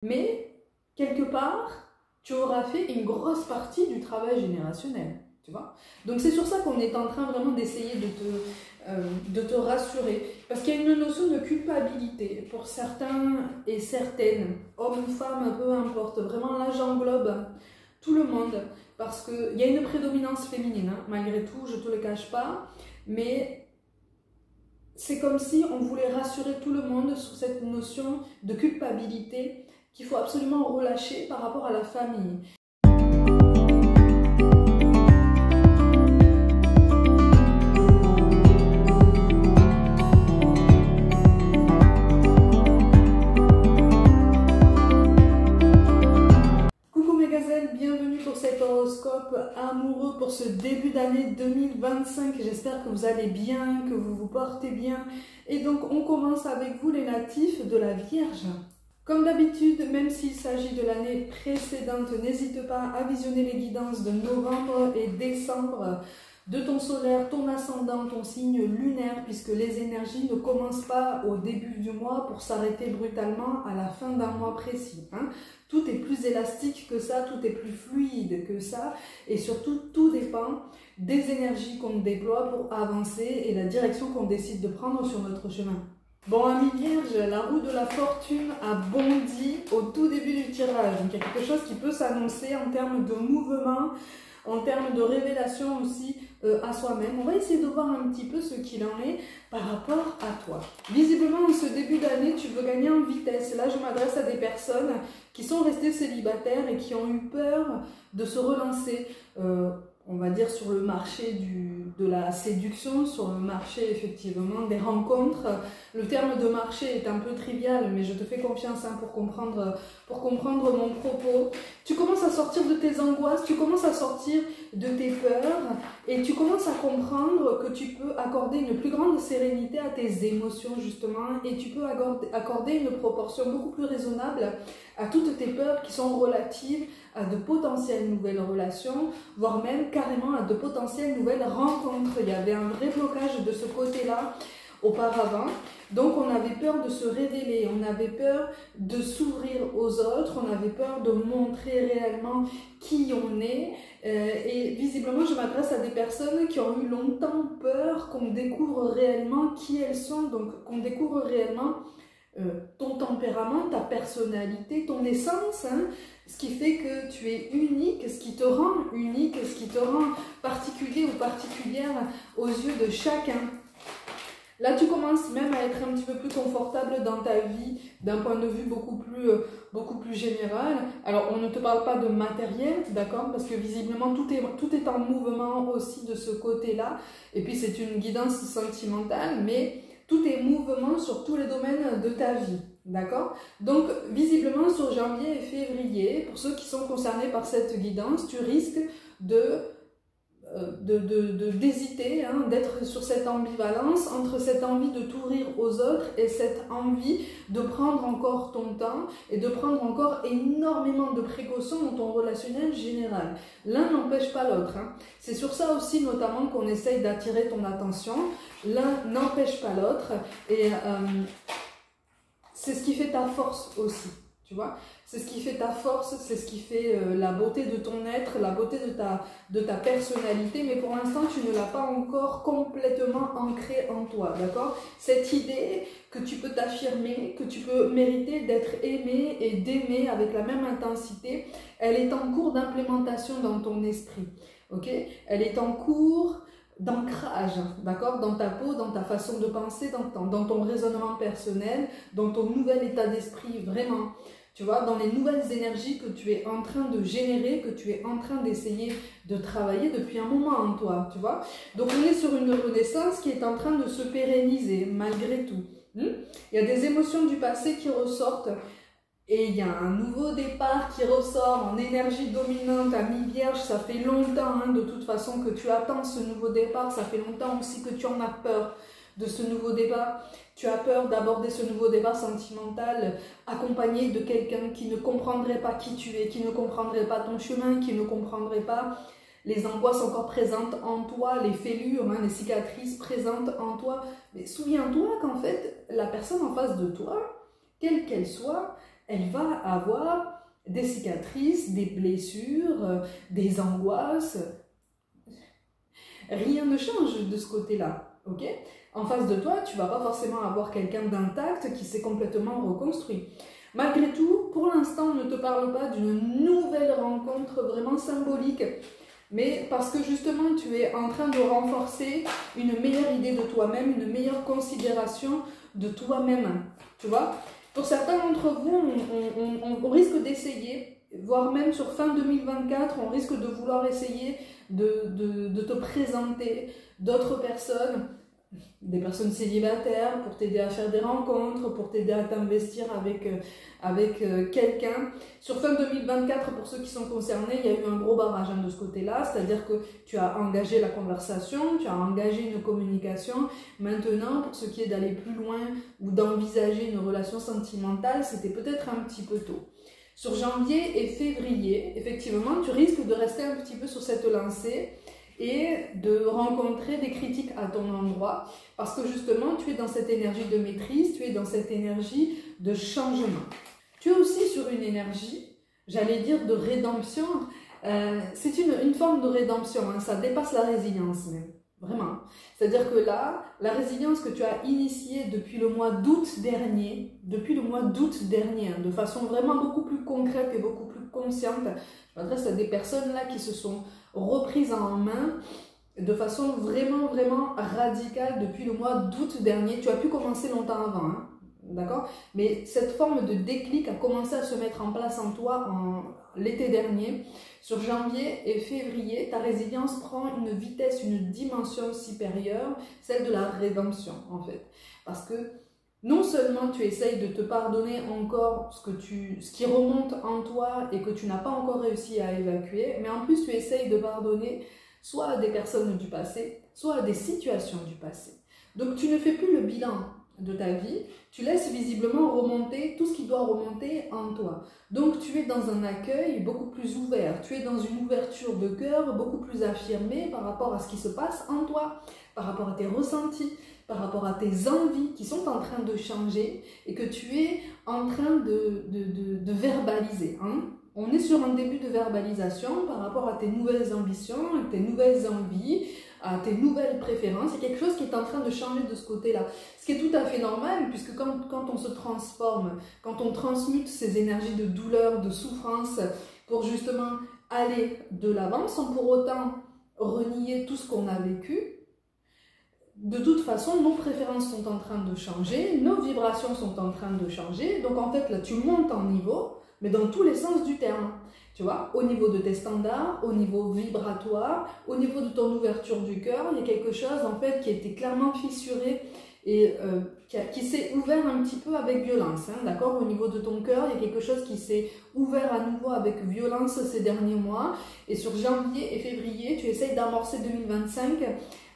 Mais, quelque part, tu auras fait une grosse partie du travail générationnel, tu vois. Donc c'est sur ça qu'on est en train vraiment d'essayer de te rassurer. Parce qu'il y a une notion de culpabilité pour certains et certaines, hommes ou femmes, peu importe. Vraiment là j'englobe tout le monde. Parce qu'il y a une prédominance féminine, hein, malgré tout, je ne te le cache pas. Mais c'est comme si on voulait rassurer tout le monde sur cette notion de culpabilité qu'il faut absolument relâcher par rapport à la famille. Coucou mes gazelles, bienvenue pour cet horoscope amoureux pour ce début d'année 2025. J'espère que vous allez bien, que vous vous portez bien. Et donc on commence avec vous les natifs de la Vierge. Comme d'habitude, même s'il s'agit de l'année précédente, n'hésite pas à visionner les guidances de novembre et décembre de ton solaire, ton ascendant, ton signe lunaire, puisque les énergies ne commencent pas au début du mois pour s'arrêter brutalement à la fin d'un mois précis. Tout est plus élastique que ça, tout est plus fluide que ça, et surtout tout dépend des énergies qu'on déploie pour avancer et la direction qu'on décide de prendre sur notre chemin. Bon, amis vierges, la roue de la fortune a bondi au tout début du tirage. Donc, il y a quelque chose qui peut s'annoncer en termes de mouvement, en termes de révélation aussi à soi-même. On va essayer de voir un petit peu ce qu'il en est par rapport à toi. Visiblement, en ce début d'année, tu veux gagner en vitesse. Là, je m'adresse à des personnes qui sont restées célibataires et qui ont eu peur de se relancer. On va dire sur le marché de la séduction, sur le marché effectivement des rencontres. Le terme de marché est un peu trivial, mais je te fais confiance pour comprendre mon propos. Tu commences à sortir de tes angoisses, tu commences à sortir de tes peurs et tu commences à comprendre que tu peux accorder une plus grande sérénité à tes émotions justement et tu peux accorder une proportion beaucoup plus raisonnable à toutes tes peurs qui sont relatives à de potentielles nouvelles relations, voire même carrément à de potentielles nouvelles rencontres. Il y avait un vrai blocage de ce côté-là auparavant. Donc on avait peur de se révéler, on avait peur de s'ouvrir aux autres, on avait peur de montrer réellement qui on est. Et visiblement, je m'adresse à des personnes qui ont eu longtemps peur qu'on découvre réellement qui elles sont, donc qu'on découvre réellement ton tempérament, ta personnalité, ton essence, ce qui fait que tu es unique, ce qui te rend unique, ce qui te rend particulier ou particulière aux yeux de chacun. Là, tu commences même à être un petit peu plus confortable dans ta vie, d'un point de vue beaucoup plus général. Alors, on ne te parle pas de matériel, d'accord? Parce que visiblement, tout est en mouvement aussi de ce côté-là. Et puis, c'est une guidance sentimentale, mais tout est mouvement sur tous les domaines de ta vie, d'accord? Donc, visiblement, sur janvier et février, pour ceux qui sont concernés par cette guidance, tu risques d'hésiter, d'être sur cette ambivalence entre cette envie de t'ouvrir aux autres et cette envie de prendre encore ton temps et de prendre encore énormément de précautions dans ton relationnel général. L'un n'empêche pas l'autre. C'est sur ça aussi notamment qu'on essaye d'attirer ton attention. L'un n'empêche pas l'autre et c'est ce qui fait ta force aussi. Tu vois, c'est ce qui fait ta force, c'est ce qui fait la beauté de ton être, la beauté de ta personnalité, mais pour l'instant, tu ne l'as pas encore complètement ancrée en toi, d'accord? Cette idée que tu peux t'affirmer, que tu peux mériter d'être aimé et d'aimer avec la même intensité, elle est en cours d'implémentation dans ton esprit, ok? Elle est en cours d'ancrage, d'accord, dans ta peau, dans ta façon de penser, dans ton raisonnement personnel, dans ton nouvel état d'esprit, vraiment. Tu vois, dans les nouvelles énergies que tu es en train de générer, que tu es en train d'essayer de travailler depuis un moment en toi, tu vois. Donc, on est sur une renaissance qui est en train de se pérenniser, malgré tout. Il y a des émotions du passé qui ressortent et il y a un nouveau départ qui ressort en énergie dominante à mi-vierge. Ça fait longtemps, de toute façon, que tu attends ce nouveau départ. Ça fait longtemps aussi que tu en as peur de ce nouveau départ. Tu as peur d'aborder ce nouveau débat sentimental accompagné de quelqu'un qui ne comprendrait pas qui tu es, qui ne comprendrait pas ton chemin, qui ne comprendrait pas les angoisses encore présentes en toi, les fêlures, les cicatrices présentes en toi. Mais souviens-toi qu'en fait, la personne en face de toi, quelle qu'elle soit, elle va avoir des cicatrices, des blessures, des angoisses. Rien ne change de ce côté-là, ok? En face de toi, tu vas pas forcément avoir quelqu'un d'intact qui s'est complètement reconstruit. Malgré tout, pour l'instant, on ne te parle pas d'une nouvelle rencontre vraiment symbolique, mais parce que justement, tu es en train de renforcer une meilleure idée de toi-même, une meilleure considération de toi-même, tu vois? Pour certains d'entre vous, on risque d'essayer, voire même sur fin 2024, on risque de vouloir essayer de te présenter d'autres personnes, des personnes célibataires, pour t'aider à faire des rencontres, pour t'aider à t'investir avec quelqu'un. Sur fin 2024, pour ceux qui sont concernés, il y a eu un gros barrage de ce côté-là, c'est-à-dire que tu as engagé la conversation, tu as engagé une communication. Maintenant, pour ce qui est d'aller plus loin ou d'envisager une relation sentimentale, c'était peut-être un petit peu tôt. Sur janvier et février, effectivement, tu risques de rester un petit peu sur cette lancée et de rencontrer des critiques à ton endroit, parce que justement, tu es dans cette énergie de maîtrise, tu es dans cette énergie de changement. Tu es aussi sur une énergie, j'allais dire, de rédemption. C'est une forme de rédemption, hein, ça dépasse la résilience même, vraiment. C'est-à-dire que là, la résilience que tu as initiée depuis le mois d'août dernier, hein, de façon vraiment beaucoup plus concrète et beaucoup plus consciente, je m'adresse à des personnes là qui se sont reprises en main de façon vraiment radicale depuis le mois d'août dernier. Tu as pu commencer longtemps avant, hein, d'accord? Mais cette forme de déclic a commencé à se mettre en place en toi l'été dernier. Sur janvier et février, ta résilience prend une vitesse, une dimension supérieure, celle de la rédemption en fait. Parce que non seulement tu essayes de te pardonner encore ce qui remonte en toi et que tu n'as pas encore réussi à évacuer, mais en plus tu essayes de pardonner soit à des personnes du passé, soit à des situations du passé. Donc tu ne fais plus le bilan de ta vie, tu laisses visiblement remonter tout ce qui doit remonter en toi. Donc tu es dans un accueil beaucoup plus ouvert, tu es dans une ouverture de cœur beaucoup plus affirmée par rapport à ce qui se passe en toi, par rapport à tes ressentis, par rapport à tes envies qui sont en train de changer et que tu es en train de verbaliser, hein. On est sur un début de verbalisation par rapport à tes nouvelles ambitions, à tes nouvelles envies, à tes nouvelles préférences. C'est quelque chose qui est en train de changer de ce côté-là. Ce qui est tout à fait normal, puisque quand on se transforme, quand on transmute ces énergies de douleur, de souffrance, pour justement aller de l'avant, sans pour autant renier tout ce qu'on a vécu, de toute façon, nos préférences sont en train de changer, nos vibrations sont en train de changer. Donc en fait, là, tu montes en niveau, mais dans tous les sens du terme. Tu vois, au niveau de tes standards, au niveau vibratoire, au niveau de ton ouverture du cœur, il y a quelque chose en fait qui a été clairement fissuré et qui s'est ouvert un petit peu avec violence, hein, d'accord? Au niveau de ton cœur, il y a quelque chose qui s'est ouvert à nouveau avec violence ces derniers mois. Et sur janvier et février, tu essayes d'amorcer 2025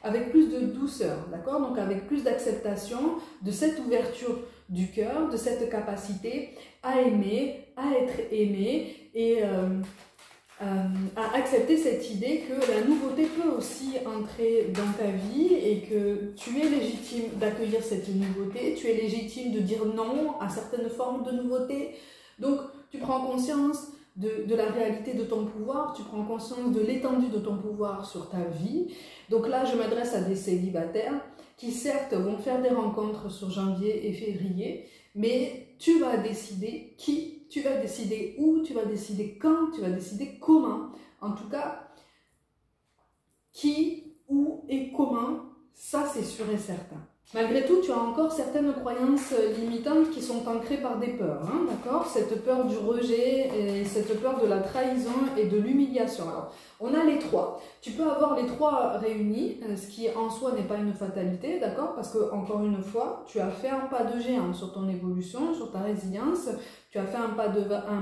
avec plus de douceur, d'accord? Donc avec plus d'acceptation de cette ouverture du cœur, de cette capacité à aimer, à être aimé et à accepter cette idée que la nouveauté peut aussi entrer dans ta vie et que tu es légitime d'accueillir cette nouveauté, tu es légitime de dire non à certaines formes de nouveauté. Donc tu prends conscience de la réalité de ton pouvoir, tu prends conscience de l'étendue de ton pouvoir sur ta vie. Donc là, je m'adresse à des célibataires qui certes vont faire des rencontres sur janvier et février, mais tu vas décider qui, tu vas décider où, tu vas décider quand, tu vas décider comment. En tout cas, qui, où et comment, ça c'est sûr et certain. Malgré tout, tu as encore certaines croyances limitantes qui sont ancrées par des peurs, hein, d'accord? Cette peur du rejet et cette peur de la trahison et de l'humiliation. Alors, on a les trois. Tu peux avoir les trois réunis, ce qui en soi n'est pas une fatalité, d'accord? Parce que, encore une fois, tu as fait un pas de géant sur ton évolution, sur ta résilience, tu as fait un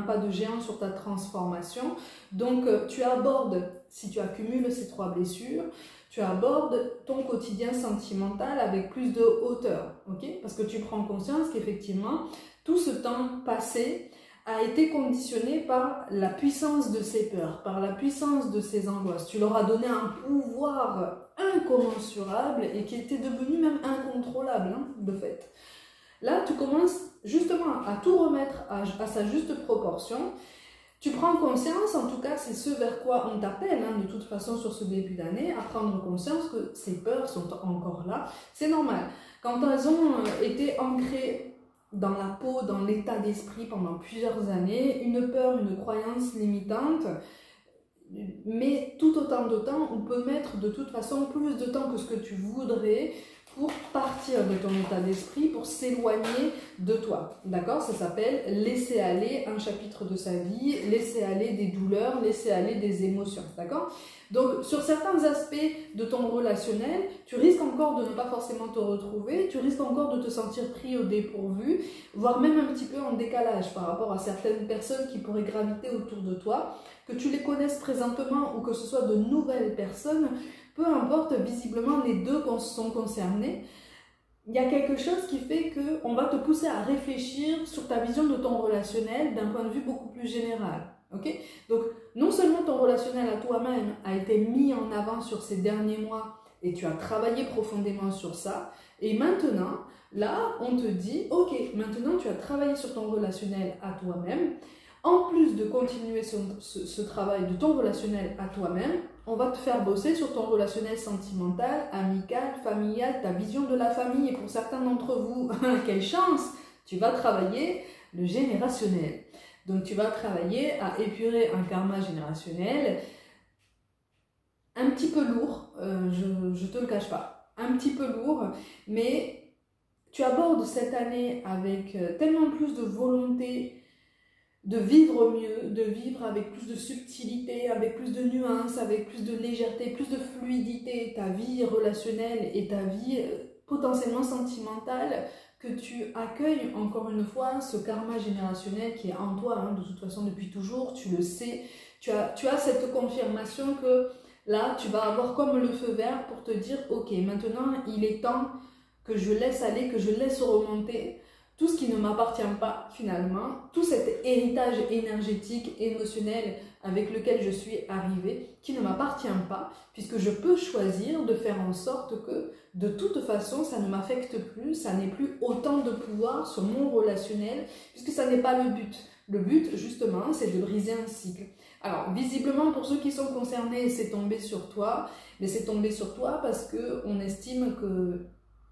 pas de géant sur ta transformation. Donc, tu abordes, si tu accumules ces trois blessures, tu abordes ton quotidien sentimental avec plus de hauteur, ok? Parce que tu prends conscience qu'effectivement, tout ce temps passé a été conditionné par la puissance de ces peurs, par la puissance de ces angoisses. Tu leur as donné un pouvoir incommensurable et qui était devenu même incontrôlable, hein, de fait. Là, tu commences justement à tout remettre à sa juste proportion. Tu prends conscience, en tout cas, c'est ce vers quoi on t'appelle, hein, de toute façon, sur ce début d'année, à prendre conscience que ces peurs sont encore là. C'est normal. Quand elles ont été ancrées dans la peau, dans l'état d'esprit pendant plusieurs années, une peur, une croyance limitante, mais tout autant de temps, on peut mettre de toute façon plus de temps que ce que tu voudrais pour partir de ton état d'esprit, pour s'éloigner de toi. D'accord? Ça s'appelle laisser aller un chapitre de sa vie, laisser aller des douleurs, laisser aller des émotions. D'accord? Donc, sur certains aspects de ton relationnel, tu risques encore de ne pas forcément te retrouver, tu risques encore de te sentir pris au dépourvu, voire même un petit peu en décalage par rapport à certaines personnes qui pourraient graviter autour de toi, que tu les connaisses présentement ou que ce soit de nouvelles personnes, peu importe, visiblement les deux sont concernés. Il y a quelque chose qui fait qu'on va te pousser à réfléchir sur ta vision de ton relationnel d'un point de vue beaucoup plus général. Okay? Donc, non seulement ton relationnel à toi-même a été mis en avant sur ces derniers mois et tu as travaillé profondément sur ça, et maintenant, là, on te dit, ok, maintenant tu as travaillé sur ton relationnel à toi-même. En plus de continuer ce travail de ton relationnel à toi-même, on va te faire bosser sur ton relationnel sentimental, amical, familial, ta vision de la famille. Et pour certains d'entre vous, quelle chance, tu vas travailler le générationnel. Donc tu vas travailler à épurer un karma générationnel un petit peu lourd, je te le cache pas, un petit peu lourd, mais tu abordes cette année avec tellement plus de volonté, de vivre mieux, de vivre avec plus de subtilité, avec plus de nuances, avec plus de légèreté, plus de fluidité, ta vie relationnelle et ta vie potentiellement sentimentale, que tu accueilles encore une fois ce karma générationnel qui est en toi, hein, de toute façon depuis toujours, tu le sais, tu as cette confirmation que là tu vas avoir comme le feu vert pour te dire ok, maintenant il est temps que je laisse aller, que je laisse remonter tout ce qui ne m'appartient pas finalement, tout cet héritage énergétique, émotionnel avec lequel je suis arrivée, qui ne m'appartient pas, puisque je peux choisir de faire en sorte que de toute façon ça ne m'affecte plus, ça n'ait plus autant de pouvoir sur mon relationnel, puisque ça n'est pas le but. Le but justement c'est de briser un cycle. Alors visiblement pour ceux qui sont concernés c'est tombé sur toi, mais c'est tombé sur toi parce qu'on estime que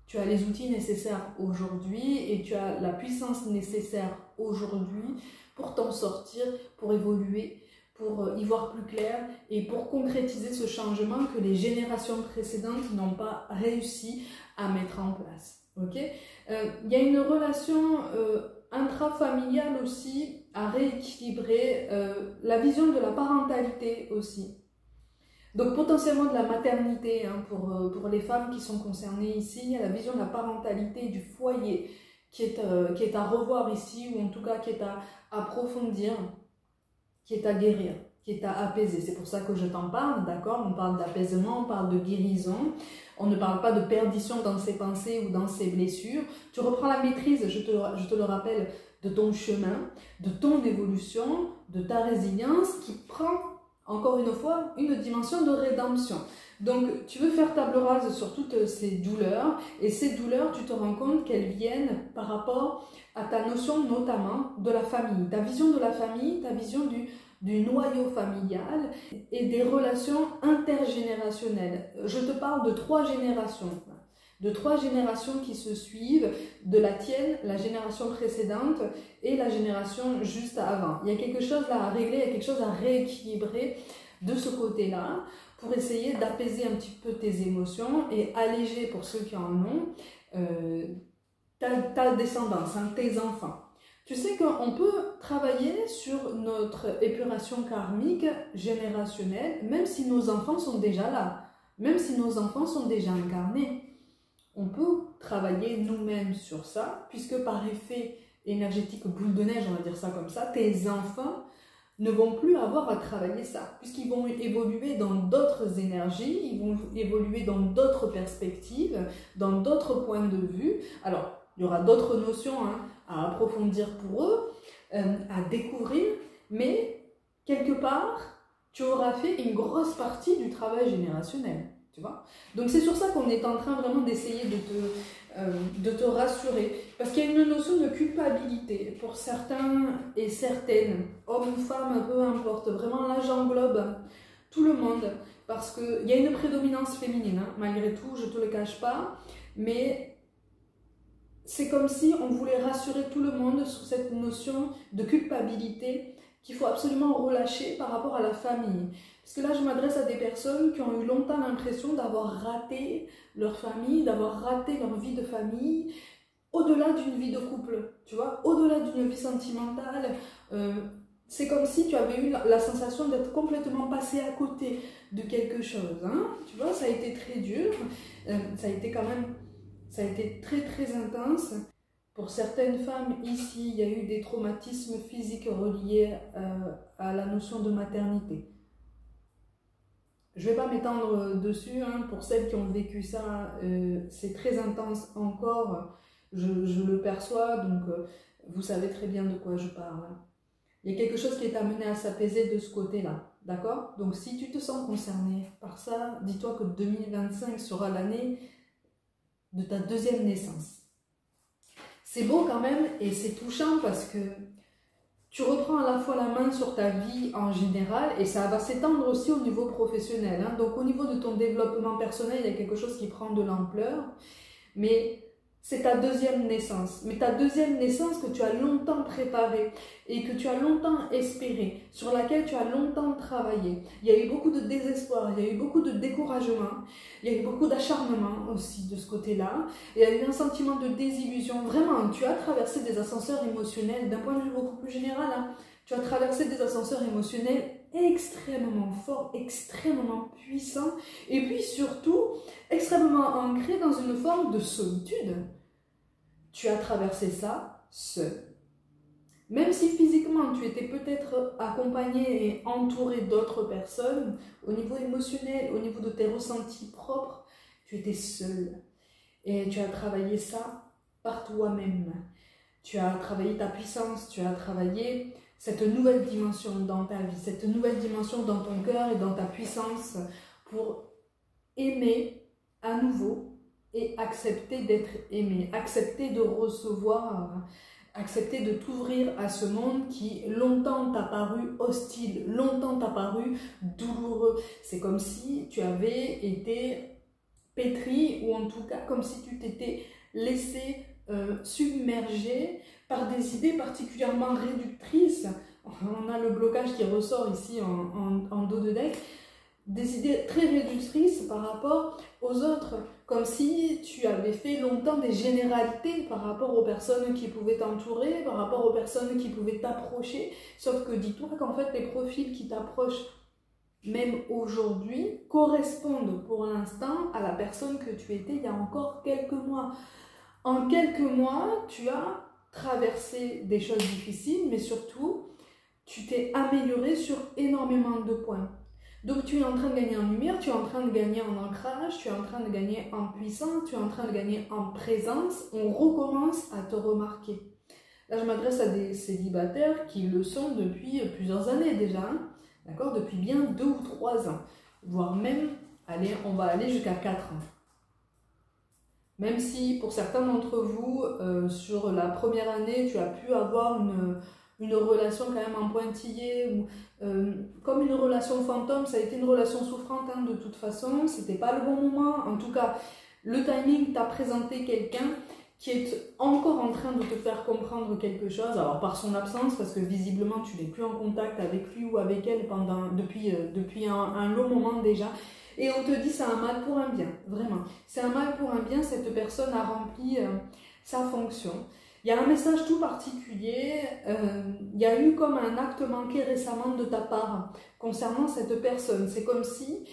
tu as les outils nécessaires aujourd'hui et tu as la puissance nécessaire aujourd'hui pour t'en sortir, pour évoluer, pour y voir plus clair et pour concrétiser ce changement que les générations précédentes n'ont pas réussi à mettre en place. Okay? Y a une relation intrafamiliale aussi à rééquilibrer, la vision de la parentalité aussi. Donc potentiellement de la maternité, hein, pour les femmes qui sont concernées ici, il y a la vision de la parentalité, du foyer qui est à revoir ici, ou en tout cas qui est à approfondir, qui est à guérir, qui est à apaiser. C'est pour ça que je t'en parle, d'accord? On parle d'apaisement, on parle de guérison, on ne parle pas de perdition dans ses pensées ou dans ses blessures. Tu reprends la maîtrise, je te le rappelle, de ton chemin, de ton évolution, de ta résilience qui prend encore une fois, une dimension de rédemption. Donc, tu veux faire table rase sur toutes ces douleurs, et ces douleurs, tu te rends compte qu'elles viennent par rapport à ta notion notamment de la famille, ta vision de la famille, ta vision du noyau familial et des relations intergénérationnelles. Je te parle de 3 générations. De 3 générations qui se suivent, de la tienne, la génération précédente et la génération juste avant. Il y a quelque chose là à régler, il y a quelque chose à rééquilibrer de ce côté-là pour essayer d'apaiser un petit peu tes émotions et alléger pour ceux qui en ont ta descendance, hein, tes enfants. Tu sais qu'on peut travailler sur notre épuration karmique générationnelle même si nos enfants sont déjà là, même si nos enfants sont déjà incarnés. On peut travailler nous-mêmes sur ça, puisque par effet énergétique boule de neige, on va dire ça comme ça, tes enfants ne vont plus avoir à travailler ça, puisqu'ils vont évoluer dans d'autres énergies, ils vont évoluer dans d'autres perspectives, dans d'autres points de vue. Alors, il y aura d'autres notions à approfondir pour eux, à découvrir, mais quelque part, tu auras fait une grosse partie du travail générationnel. Tu vois? Donc c'est sur ça qu'on est en train vraiment d'essayer de te rassurer. Parce qu'il y a une notion de culpabilité pour certains et certaines, hommes ou femmes, peu importe. Vraiment là j'englobe tout le monde. Parce qu'il y a une prédominance féminine, hein, malgré tout, je ne te le cache pas. Mais c'est comme si on voulait rassurer tout le monde sur cette notion de culpabilité qu'il faut absolument relâcher par rapport à la famille. Parce que là, je m'adresse à des personnes qui ont eu longtemps l'impression d'avoir raté leur famille, d'avoir raté leur vie de famille, au-delà d'une vie de couple, tu vois, au-delà d'une vie sentimentale. C'est comme si tu avais eu la sensation d'être complètement passé à côté de quelque chose. Hein, tu vois, ça a été très dur, ça a été quand même, ça a été très très intense. Pour certaines femmes, ici, il y a eu des traumatismes physiques reliés à la notion de maternité. Je ne vais pas m'étendre dessus, hein, pour celles qui ont vécu ça, c'est très intense encore, je le perçois, donc vous savez très bien de quoi je parle. Il y a quelque chose qui est amené à s'apaiser de ce côté-là, d'accord? Donc si tu te sens concerné par ça, dis-toi que 2025 sera l'année de ta deuxième naissance. C'est beau quand même et c'est touchant parce que tu reprends à la fois la main sur ta vie en général et ça va s'étendre aussi au niveau professionnel. Hein. Donc au niveau de ton développement personnel, il y a quelque chose qui prend de l'ampleur. Mais c'est ta deuxième naissance. Mais ta deuxième naissance que tu as longtemps préparée et que tu as longtemps espérée, sur laquelle tu as longtemps travaillé. Il y a eu beaucoup de désespoir, il y a eu beaucoup de découragement, il y a eu beaucoup d'acharnement aussi de ce côté-là. Il y a eu un sentiment de désillusion. Vraiment, tu as traversé des ascenseurs émotionnels d'un point de vue beaucoup plus général. Hein. Tu as traversé des ascenseurs émotionnels extrêmement forts, extrêmement puissants et puis surtout extrêmement ancrés dans une forme de solitude. Tu as traversé ça seul. Même si physiquement tu étais peut-être accompagné et entouré d'autres personnes, au niveau émotionnel, au niveau de tes ressentis propres, tu étais seul. Et tu as travaillé ça par toi-même. Tu as travaillé ta puissance, tu as travaillé cette nouvelle dimension dans ta vie, cette nouvelle dimension dans ton cœur et dans ta puissance pour aimer à nouveau et accepter d'être aimé, accepter de recevoir, accepter de t'ouvrir à ce monde qui longtemps t'a paru hostile, longtemps t'a paru douloureux. C'est comme si tu avais été pétri ou en tout cas comme si tu t'étais laissé submerger par des idées particulièrement réductrices. On a le blocage qui ressort ici en dos de deck. Des idées très réductrices par rapport aux autres, comme si tu avais fait longtemps des généralités par rapport aux personnes qui pouvaient t'entourer, par rapport aux personnes qui pouvaient t'approcher, sauf que dis-toi qu'en fait les profils qui t'approchent, même aujourd'hui, correspondent pour l'instant à la personne que tu étais il y a encore quelques mois. En quelques mois, tu as traversé des choses difficiles, mais surtout, tu t'es amélioré sur énormément de points. Donc tu es en train de gagner en lumière, tu es en train de gagner en ancrage, tu es en train de gagner en puissance, tu es en train de gagner en présence. On recommence à te remarquer. Là, je m'adresse à des célibataires qui le sont depuis plusieurs années déjà, hein, d'accord, depuis bien 2 ou 3 ans, voire même, allez, on va aller jusqu'à 4 ans. Même si pour certains d'entre vous, sur la première année, tu as pu avoir une relation quand même en pointillé, ou comme une relation fantôme, ça a été une relation souffrante hein, de toute façon, c'était pas le bon moment. En tout cas, le timing t'a présenté quelqu'un qui est encore en train de te faire comprendre quelque chose, alors par son absence, parce que visiblement tu n'es plus en contact avec lui ou avec elle depuis un long moment déjà. Et on te dit c'est un mal pour un bien, vraiment. C'est un mal pour un bien, cette personne a rempli sa fonction. Il y a un message tout particulier, il y a eu comme un acte manqué récemment de ta part concernant cette personne. C'est comme si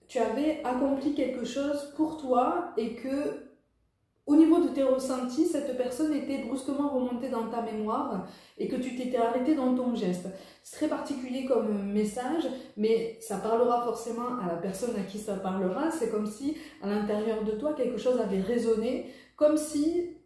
tu avais accompli quelque chose pour toi et que au niveau de tes ressentis, cette personne était brusquement remontée dans ta mémoire et que tu t'étais arrêté dans ton geste. C'est très particulier comme message, mais ça parlera forcément à la personne à qui ça parlera. C'est comme si, à l'intérieur de toi, quelque chose avait résonné, comme si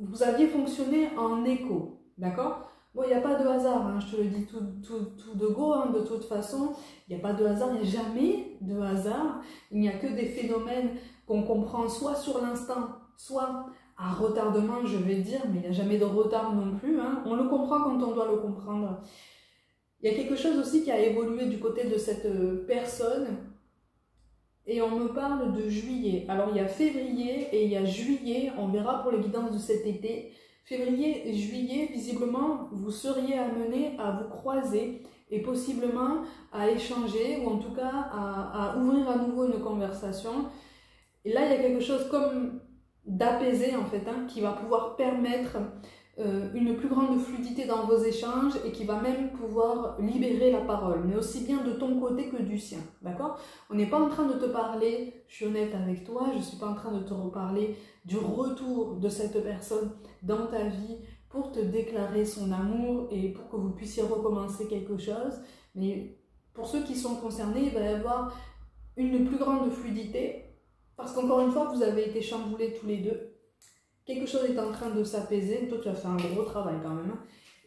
vous aviez fonctionné en écho, d'accord? Bon, il n'y a pas de hasard, hein, je te le dis tout de go, hein, de toute façon, il n'y a pas de hasard, il n'y a jamais de hasard. Il n'y a que des phénomènes qu'on comprend soit sur l'instant, soit à retardement, je vais dire, mais il n'y a jamais de retard non plus, hein. On le comprend quand on doit le comprendre. Il y a quelque chose aussi qui a évolué du côté de cette personne, et on me parle de juillet. Alors il y a février et il y a juillet, on verra pour les guidances de cet été. Février et juillet, visiblement, vous seriez amenés à vous croiser et possiblement à échanger, ou en tout cas à ouvrir à nouveau une conversation. Et là, il y a quelque chose comme d'apaisé en fait, hein, qui va pouvoir permettre une plus grande fluidité dans vos échanges et qui va même pouvoir libérer la parole, mais aussi bien de ton côté que du sien, d'accord? On n'est pas en train de te parler, je suis honnête avec toi, je ne suis pas en train de te reparler du retour de cette personne dans ta vie pour te déclarer son amour et pour que vous puissiez recommencer quelque chose, mais pour ceux qui sont concernés, il va y avoir une plus grande fluidité, parce qu'encore une fois, vous avez été chamboulés tous les deux. Quelque chose est en train de s'apaiser. Toi, tu as fait un gros travail quand même.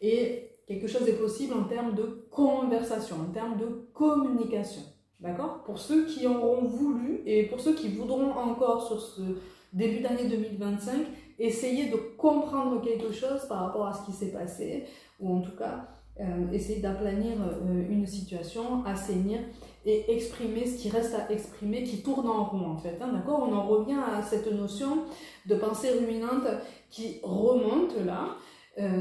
Et quelque chose est possible en termes de conversation, en termes de communication. D'accord? Pour ceux qui auront voulu et pour ceux qui voudront encore sur ce début d'année 2025, essayer de comprendre quelque chose par rapport à ce qui s'est passé, ou en tout cas, essayer d'aplanir une situation, assainir et exprimer ce qui reste à exprimer, qui tourne en rond en fait, hein, d'accord? On en revient à cette notion de pensée ruminante qui remonte là.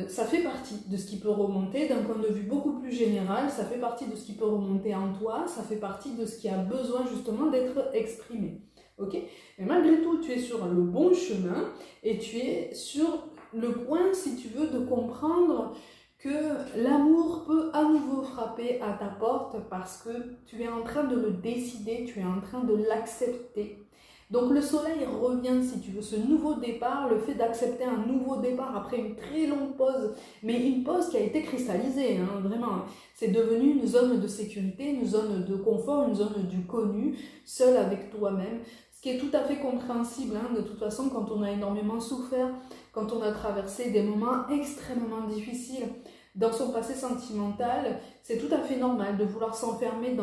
Ça fait partie de ce qui peut remonter d'un point de vue beaucoup plus général, ça fait partie de ce qui peut remonter en toi, ça fait partie de ce qui a besoin justement d'être exprimé. Ok? Mais malgré tout, tu es sur le bon chemin et tu es sur le point, si tu veux, de comprendre que l'amour peut à nouveau frapper à ta porte parce que tu es en train de le décider, tu es en train de l'accepter. Donc le soleil revient, si tu veux, ce nouveau départ, le fait d'accepter un nouveau départ après une très longue pause, mais une pause qui a été cristallisée, hein, vraiment. C'est devenu une zone de sécurité, une zone de confort, une zone du connu, seul avec toi-même, ce qui est tout à fait compréhensible, hein, de toute façon, quand on a énormément souffert, quand on a traversé des moments extrêmement difficiles dans son passé sentimental, c'est tout à fait normal de vouloir s'enfermer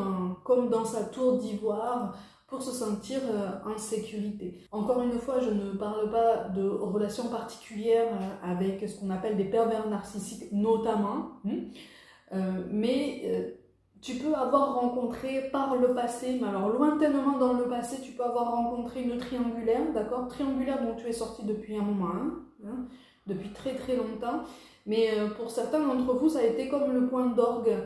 comme dans sa tour d'ivoire pour se sentir en sécurité. Encore une fois, je ne parle pas de relations particulières avec ce qu'on appelle des pervers narcissiques notamment, mais tu peux avoir rencontré par le passé, mais alors lointainement dans le passé, tu peux avoir rencontré une triangulaire, d'accord? Triangulaire dont tu es sorti depuis un moment, hein, depuis très très longtemps, mais pour certains d'entre vous, ça a été comme le point d'orgue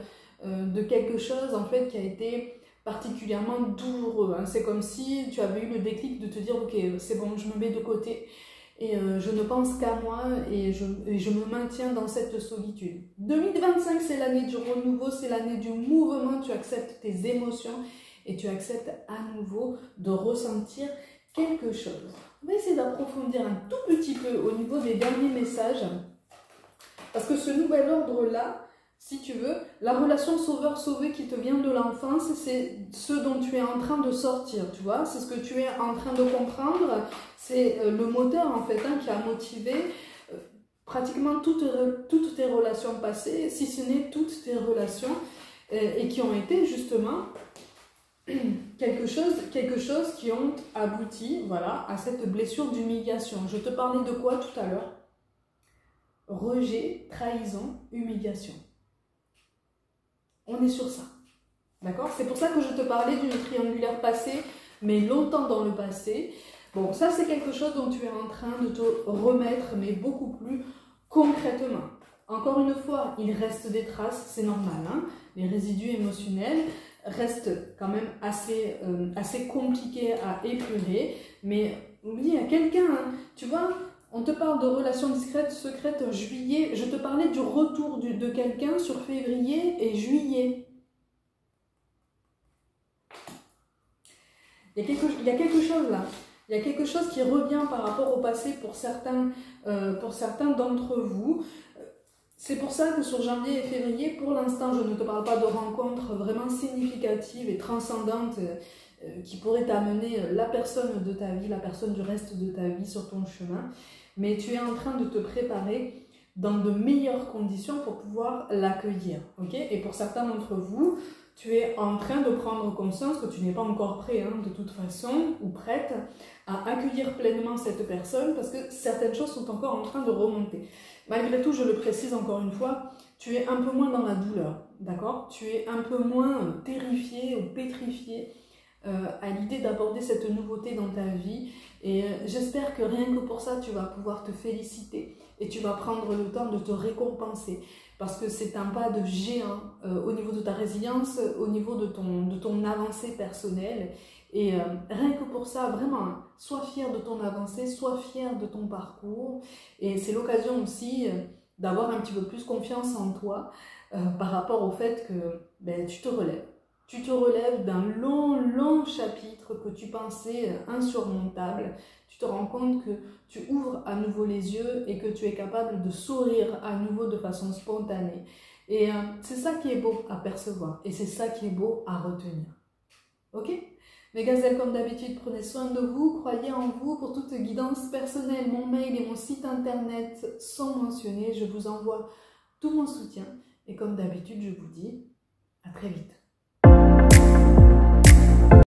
de quelque chose en fait qui a été particulièrement douloureux, hein. C'est comme si tu avais eu le déclic de te dire ok, c'est bon, je me mets de côté et je ne pense qu'à moi et je me maintiens dans cette solitude. 2025, c'est l'année du renouveau, c'est l'année du mouvement, tu acceptes tes émotions et tu acceptes à nouveau de ressentir quelque chose. On va essayer d'approfondir un tout petit peu au niveau des derniers messages, parce que ce nouvel ordre-là, si tu veux, la relation sauveur-sauvé qui te vient de l'enfance, c'est ce dont tu es en train de sortir, tu vois, c'est ce que tu es en train de comprendre, c'est le moteur en fait, hein, qui a motivé pratiquement toutes tes relations passées, si ce n'est toutes tes relations, et qui ont été justement quelque chose qui ont abouti, voilà, à cette blessure d'humiliation. Je te parlais de quoi tout à l'heure? Rejet, trahison, humiliation. On est sur ça, d'accord? C'est pour ça que je te parlais d'une triangulaire passée, mais longtemps dans le passé. Bon, ça c'est quelque chose dont tu es en train de te remettre, mais beaucoup plus concrètement. Encore une fois, il reste des traces, c'est normal, hein? Les résidus émotionnels restent quand même assez compliqués à épurer, mais oui, il y a quelqu'un, hein, tu vois. On te parle de relations discrètes, secrètes, en juillet. Je te parlais du retour de quelqu'un sur février et juillet. Il y a quelque chose là. Il y a quelque chose qui revient par rapport au passé pour certains d'entre vous. C'est pour ça que sur janvier et février, pour l'instant, je ne te parle pas de rencontres vraiment significatives et transcendantes qui pourraient t'amener la personne de ta vie, la personne du reste de ta vie sur ton chemin. Mais tu es en train de te préparer dans de meilleures conditions pour pouvoir l'accueillir. Okay, et pour certains d'entre vous, tu es en train de prendre conscience que tu n'es pas encore prêt, hein, de toute façon, ou prête à accueillir pleinement cette personne parce que certaines choses sont encore en train de remonter. Malgré tout, je le précise encore une fois, tu es un peu moins dans la douleur, d'accord? Tu es un peu moins terrifié ou pétrifié à l'idée d'aborder cette nouveauté dans ta vie. Et j'espère que rien que pour ça, tu vas pouvoir te féliciter et tu vas prendre le temps de te récompenser. Parce que c'est un pas de géant au niveau de ta résilience, au niveau de ton avancée personnelle. Et rien que pour ça, vraiment, sois fier de ton avancée, sois fier de ton parcours. Et c'est l'occasion aussi d'avoir un petit peu plus confiance en toi par rapport au fait que ben, tu te relèves. Tu te relèves d'un long chapitre que tu pensais insurmontable. Tu te rends compte que tu ouvres à nouveau les yeux et que tu es capable de sourire à nouveau de façon spontanée. Et c'est ça qui est beau à percevoir et c'est ça qui est beau à retenir. Ok ? Mes gazelles, comme d'habitude, prenez soin de vous, croyez en vous. Pour toute guidance personnelle, mon mail et mon site internet sont mentionnés. Je vous envoie tout mon soutien et comme d'habitude, je vous dis à très vite.